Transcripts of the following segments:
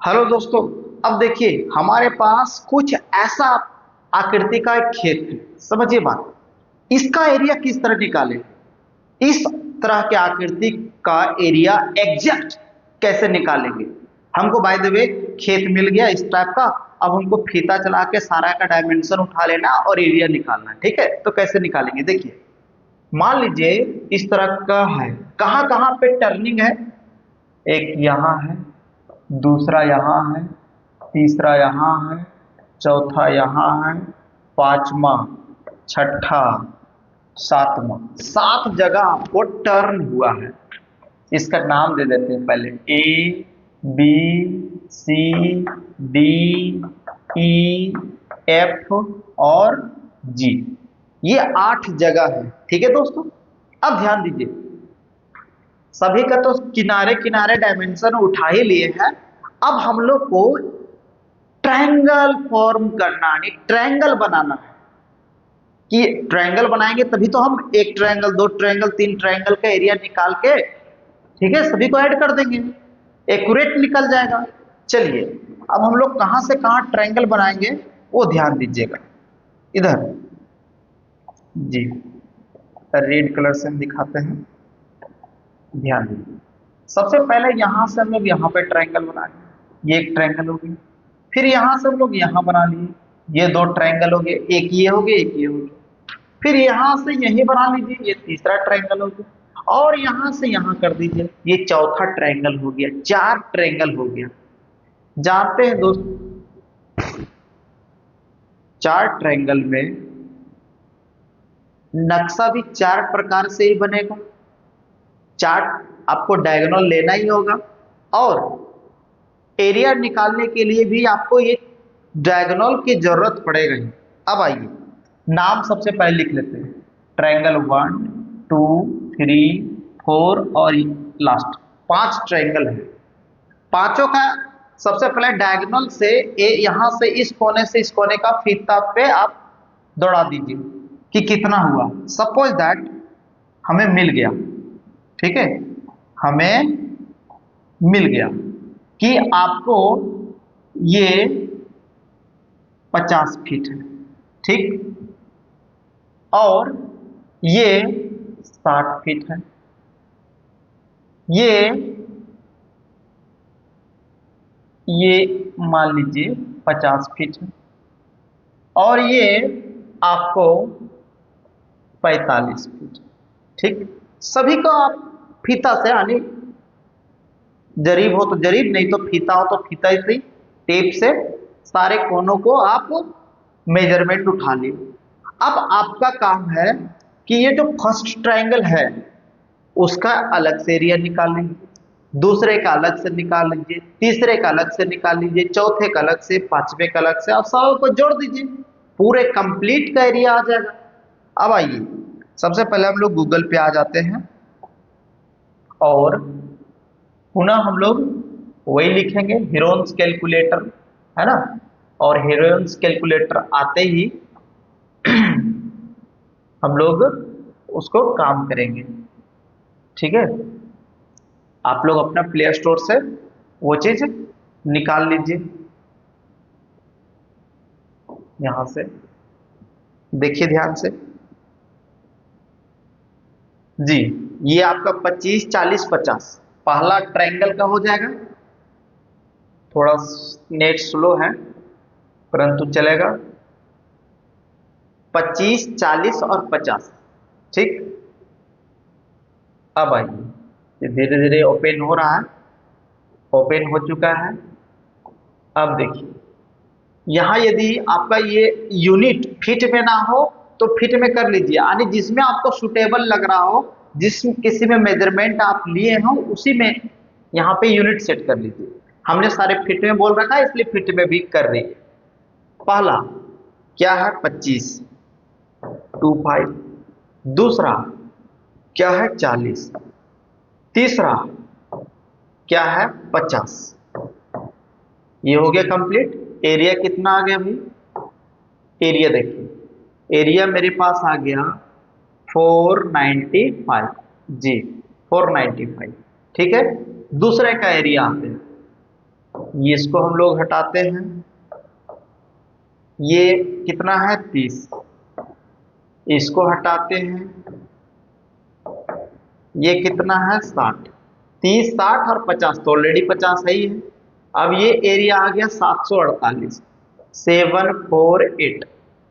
Hello दोस्तों। अब देखिए हमारे पास कुछ ऐसा आकृति का एक खेत है। समझिए बात, इसका एरिया किस तरह निकालें। इस तरह के आकृति का एरिया एग्जैक्ट कैसे निकालेंगे। हमको बाय द वे खेत मिल गया इस टाइप का। अब हमको फीता चला के सारा का डायमेंशन उठा लेना और एरिया निकालना है। ठीक है, तो कैसे निकालेंगे देखिए। मान लीजिए इस तरह का है, कहाँ कहाँ पे टर्निंग है। एक यहाँ है, दूसरा यहाँ है, तीसरा यहाँ है, चौथा यहाँ है, पांचवा, छठा, सातवां, सात जगह आपको टर्न हुआ है। इसका नाम दे देते हैं पहले। ए, बी, सी, डी, ई, एफ और जी। ये 8 जगह है। ठीक है दोस्तों, अब ध्यान दीजिए। सभी का तो किनारे किनारे डायमेंशन उठा ही लिए हैं। अब हम लोग को ट्रायंगल फॉर्म करना है, ट्रायंगल बनाना है। कि ट्रायंगल बनाएंगे तभी तो हम एक ट्रायंगल, दो ट्रायंगल, तीन ट्रायंगल का एरिया निकाल के, ठीक है, सभी को ऐड कर देंगे, एक्यूरेट निकल जाएगा। चलिए, अब हम लोग कहां से कहां ट्रायंगल बनाएंगे वो ध्यान दीजिएगा। इधर जी, रेड कलर से हम दिखाते हैं, ध्यान दीजिए। सबसे पहले यहां से हम लोग यहाँ पे ट्रायंगल बना लिए, ये एक ट्रायंगल हो गया। फिर यहां से हम लोग यहाँ बना लिए, ये दो ट्रायंगल हो गए, एक ये हो गया, एक ये हो गया। फिर यहां से यही बना लीजिए, ये तीसरा ट्रायंगल हो गया। और यहां से यहां कर दीजिए, ये चौथा ट्रायंगल हो गया। 4 ट्रायंगल हो गया। जानते हैं दोस्त, 4 ट्रायंगल में नक्शा भी 4 प्रकार से ही बनेगा। चार्ट आपको डायगोनल लेना ही होगा, और एरिया निकालने के लिए भी आपको ये डायगोनल की जरूरत पड़ेगा ही। अब आइए, नाम सबसे पहले लिख लेते हैं। ट्रायंगल 1, 2, 3, 4 और लास्ट 5 ट्रायंगल है। पांचों का सबसे पहले डायगोनल से यहां से इस कोने से इस कोने का फीता पे आप दौड़ा दीजिए कि कितना हुआ। सपोज दैट हमें मिल गया, ठीक है, हमें मिल गया कि आपको ये 50 फीट है, ठीक, और ये 60 फीट है, ये ये मान लीजिए 50 फीट है, और ये आपको 45 फीट। ठीक, सभी को आप फीता से, यानी जरीब हो तो जरीब, नहीं तो फीता हो तो फीता से, टेप से सारे कोनों को आप मेजरमेंट उठा लिए। अब आपका काम है कि ये जो फर्स्ट ट्रायंगल है उसका अलग से एरिया निकाल लीजिए, दूसरे का अलग से निकाल लीजिए, तीसरे का अलग से निकाल लीजिए, चौथे का अलग से, पांचवे का अलग से, और सब को जोड़ दीजिए, पूरे कंप्लीट का एरिया आ जाएगा। अब आइए, सबसे पहले हम लोग गूगल पे आ जाते हैं और पुनः हम लोग वही लिखेंगे, हीरोन्स कैलकुलेटर, है ना। और हीरोन्स कैलकुलेटर आते ही हम लोग उसको काम करेंगे। ठीक है, आप लोग अपना प्ले स्टोर से वो चीज निकाल लीजिए। यहां से देखिए ध्यान से जी, ये आपका 25, 40, 50 पहला ट्रायंगल का हो जाएगा। थोड़ा नेट स्लो है परंतु चलेगा। 25, 40 और 50, ठीक। अब आइए, धीरे धीरे ओपन हो रहा है, ओपन हो चुका है। अब देखिए, यहां यदि आपका ये यूनिट फीट में ना हो तो फीट में कर लीजिए, यानी जिसमें आपको सुटेबल लग रहा हो, जिस किसी में मेजरमेंट आप लिए हो उसी में यहाँ पे यूनिट सेट कर लीजिए। हमने सारे फीट में बोल रखा है इसलिए फीट में भी कर रही है। पहला क्या है, 25, 25। दूसरा क्या है, 40। तीसरा क्या है, 50। ये हो गया कंप्लीट। एरिया कितना आ गया भाई, एरिया देखिए, एरिया मेरे पास आ गया 495 जी, 495। ठीक है, दूसरे का एरिया आते हैं। ये इसको हम लोग हटाते हैं, ये कितना है 30, इसको हटाते हैं, ये कितना है 60, 30 60 और 50, तो ऑलरेडी 50 है ही है। अब ये एरिया आ गया 748, 748।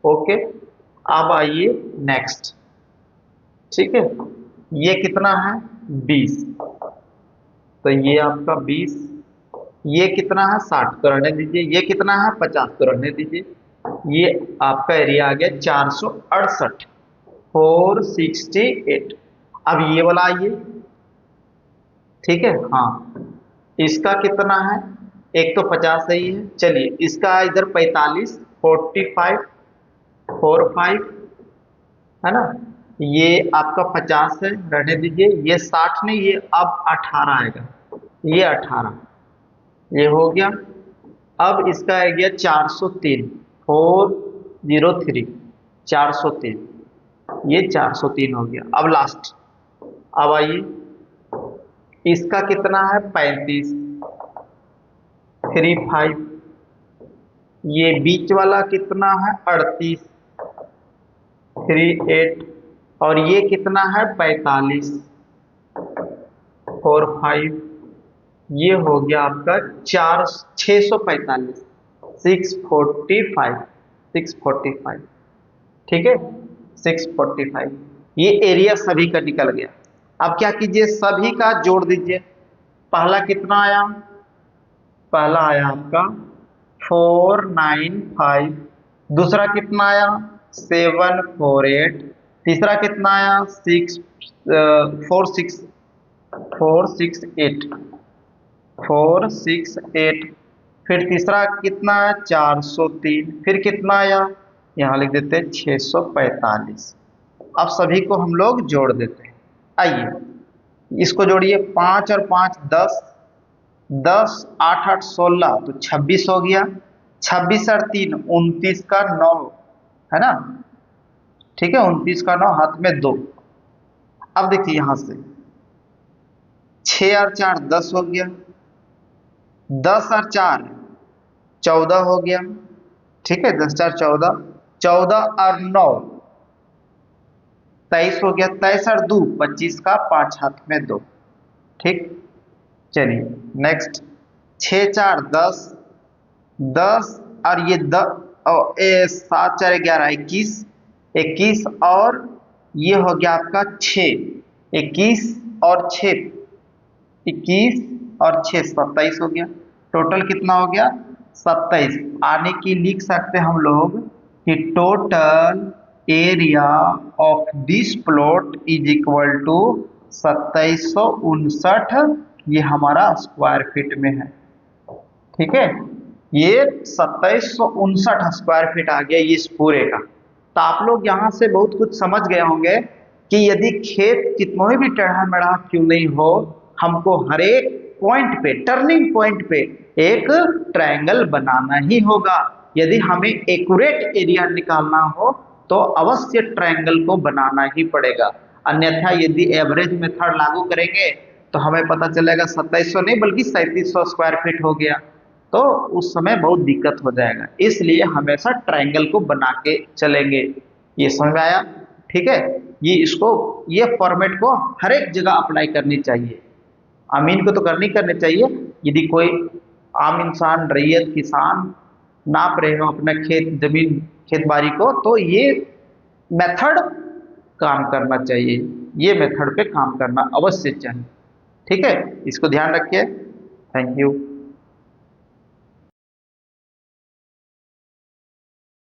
ओके, अब आइए नेक्स्ट। ठीक है, ये कितना है 20, तो ये आपका 20, ये कितना है 60, तो रहने दीजिए, ये कितना है 50, तो रहने दीजिए। ये आपका एरिया आ गया 468, 468। अब ये वाला आइए, ठीक है, हाँ, इसका कितना है, एक तो 50 सही है, चलिए इसका इधर 45, 45, 45 है ना, ये आपका 50 है, रहने दीजिए। ये 60 नहीं, ये अब 18 आएगा, ये 18, ये हो गया। अब इसका आ गया 403, 403, 403, ये 403 हो गया। अब लास्ट, अब आइए, इसका कितना है 35, 35, ये बीच वाला कितना है 38, 38, और ये कितना है 45, 45, ये हो गया आपका 645, 645, 645। ठीक है, 645, ये एरिया सभी का निकल गया। अब क्या कीजिए, सभी का जोड़ दीजिए। पहला कितना आया, पहला आया आपका 495, दूसरा कितना आया 748, तीसरा कितना आया 468, 468, फिर तीसरा कितना है 403, फिर कितना आया, यहाँ लिख देते हैं 645। अब सभी को हम लोग जोड़ देते हैं। आइए इसको जोड़िए, 5 और 5 10, 10 8 8 16, तो 26 हो गया, 26 और 3 29 का 9 है ना, ठीक है, 29 का 9, हाथ में 2। अब देखिए यहां से 6 और 4 10 हो गया, 10 और 4 14 हो गया, ठीक है, 10 4 14, 14 और 9 23 हो गया, 23 और 2 25 का 5 हाथ में 2। ठीक, चलिए नेक्स्ट, 6 4 10, 10 और ये 10, 7 4 11 21, 21 और ये हो गया आपका 6, 21 और 6, 21 और 6 27 हो गया, टोटल कितना हो गया 27। आने की लिख सकते हैं हम लोग कि total area of this plot is equal to 2759, ये हमारा स्क्वायर फीट में है। ठीक है, ये 2759 स्क्वायर फीट आ गया ये इस पूरे का। तो आप लोग यहाँ से बहुत कुछ समझ गए होंगे कि यदि खेत कितना भी टेढ़ा मेढ़ा क्यों नहीं हो, हमको हर एक पॉइंट पे, टर्निंग पॉइंट पे एक ट्रायंगल बनाना ही होगा। यदि हमें एक्यूरेट एरिया निकालना हो तो अवश्य ट्रायंगल को बनाना ही पड़ेगा, अन्यथा यदि एवरेज मेथड लागू करेंगे तो हमें पता चलेगा 2700 नहीं बल्कि 3700 स्क्वायर फीट हो गया, तो उस समय बहुत दिक्कत हो जाएगा। इसलिए हमेशा ट्रायंगल को बना के चलेंगे। ये समझ में आया? ठीक है, ये फॉर्मेट को हर एक जगह अप्लाई करनी चाहिए। अमीन को तो करनी चाहिए। यदि कोई आम इंसान, रैयत, किसान नाप रहे हो अपना खेत जमीन खेत बाड़ी को, तो ये मेथड काम करना चाहिए, ये मेथड पे काम करना अवश्य चाहिए। ठीक है, इसको ध्यान रखिए। Thank you.